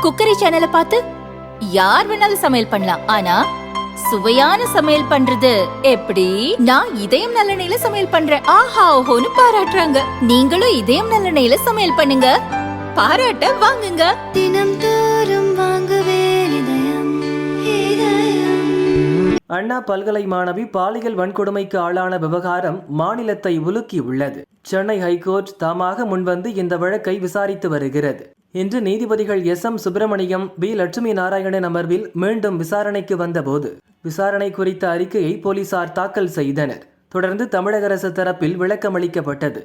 Cookery சேனலை பார்த்து யார் வேணாலும் சமையல் பண்ணலாம். ஆனா சுவையான சமையல் பண்றது எப்படி? நான் இதயம் நல்லெண்ணெயில சமையல் பண்றேன். ஆஹா ஓஹோன்னு பாராட்டுறாங்க. நீங்களும் இதயம் நல்லெண்ணெயில சமையல் பண்ணுங்க, பாராட்ட வாங்குங்க. தினம் தோறும் வாங்குவே இதயம். அண்ணா பல்கலை மாணவி பாலியல் வன்கொடுமைக்கு ஆளான விவகாரம் மாநிலத்தை உலுக்கி உள்ளது. சென்னை ஹைகோர்ட் தாமாக முன்வந்து இந்த வழக்கை விசாரித்து வருகிறது. இன்று நீதிபதிகள் எஸ்.எம். சுப்பிரமணியம், பி. லட்சுமி நாராயணன் அமர்வில் மீண்டும் விசாரணைக்கு வந்தபோது விசாரணை குறித்த அறிக்கையை போலீசார் தாக்கல் செய்தனர். தொடர்ந்து தமிழக அரசு தரப்பில் விளக்கமளிக்கப்பட்டது.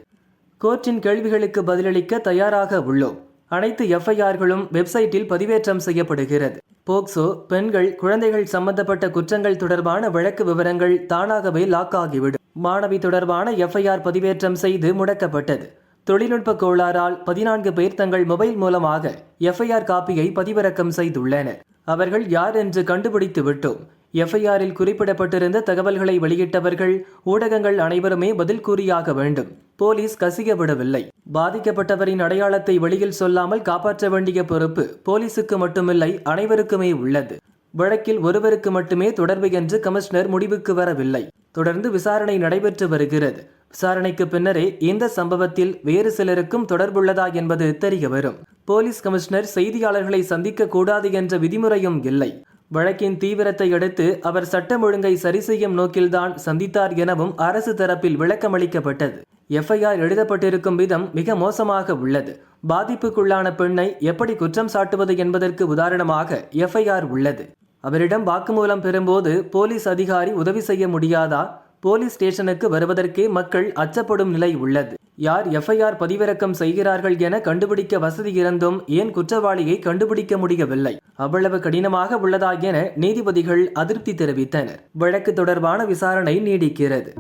கோர்ட்டின் கேள்விகளுக்கு பதிலளிக்க தயாராக உள்ளோம். அனைத்து எஃப்ஐஆர்களும் வெப்சைட்டில் பதிவேற்றம் செய்யப்படுகிறது. போக்சோ, பெண்கள், குழந்தைகள் சம்பந்தப்பட்ட குற்றங்கள் தொடர்பான வழக்கு விவரங்கள் தானாகவே லாக் ஆகிவிடும். மாணவி தொடர்பான எஃப்ஐஆர் பதிவேற்றம் செய்து முடக்கப்பட்டது. தொழில்நுட்ப கோளாறால் 14 பேர் தங்கள் மொபைல் மூலமாக எஃப்ஐஆர் காப்பியை பதிவிறக்கம் செய்துள்ளனர். அவர்கள் யார் என்று கண்டுபிடித்து விட்டோம். எஃப்ஐஆரில் குறிப்பிடப்பட்டிருந்த தகவல்களை வெளியிட்டவர்கள், ஊடகங்கள் அனைவருமே பதில் கூறியாக வேண்டும். போலீஸ் கசிய விடவில்லை. பாதிக்கப்பட்டவரின் அடையாளத்தை வெளியில் சொல்லாமல் காப்பாற்ற வேண்டிய பொறுப்பு போலீசுக்கு மட்டுமில்லை, அனைவருக்குமே உள்ளது. வழக்கில் ஒருவருக்கு மட்டுமே தொடர்பு என்று கமிஷனர் முடிவுக்கு வரவில்லை. தொடர்ந்து விசாரணை நடைபெற்று வருகிறது. விசாரணைக்கு பின்னரே இந்த சம்பவத்தில் வேறு சிலருக்கும் தொடர்புள்ளதா என்பது தெரிய வரும். போலீஸ் கமிஷனர் செய்தியாளர்களை சந்திக்க கூடாது என்ற விதிமுறையும் இல்லை. வழக்கின் தீவிரத்தை அடுத்து அவர் சட்டம் ஒழுங்கை சரி செய்யும் நோக்கில்தான் சந்தித்தார் எனவும் அரசு தரப்பில் விளக்கமளிக்கப்பட்டது. எஃப்ஐஆர் எழுதப்பட்டிருக்கும் விதம் மிக மோசமாக உள்ளது. பாதிப்புக்குள்ளான பெண்ணை எப்படி குற்றம் சாட்டுவது என்பதற்கு உதாரணமாக எஃப்ஐஆர் உள்ளது. அவரிடம் வாக்குமூலம் பெறும்போது போலீஸ் அதிகாரி உதவி செய்ய முடியாதா? போலீஸ் ஸ்டேஷனுக்கு வருவதற்கே மக்கள் அச்சப்படும் நிலை உள்ளது. யார் எஃப்ஐஆர் பதிவிறக்கம் செய்கிறார்கள் என கண்டுபிடிக்க வசதி இருந்தும் ஏன் குற்றவாளியை கண்டுபிடிக்க முடியவில்லை? அவ்வளவு கடினமாக உள்ளதா என நீதிபதிகள் அதிருப்தி தெரிவித்தனர். வழக்கு தொடர்பான விசாரணை நீடிக்கிறது.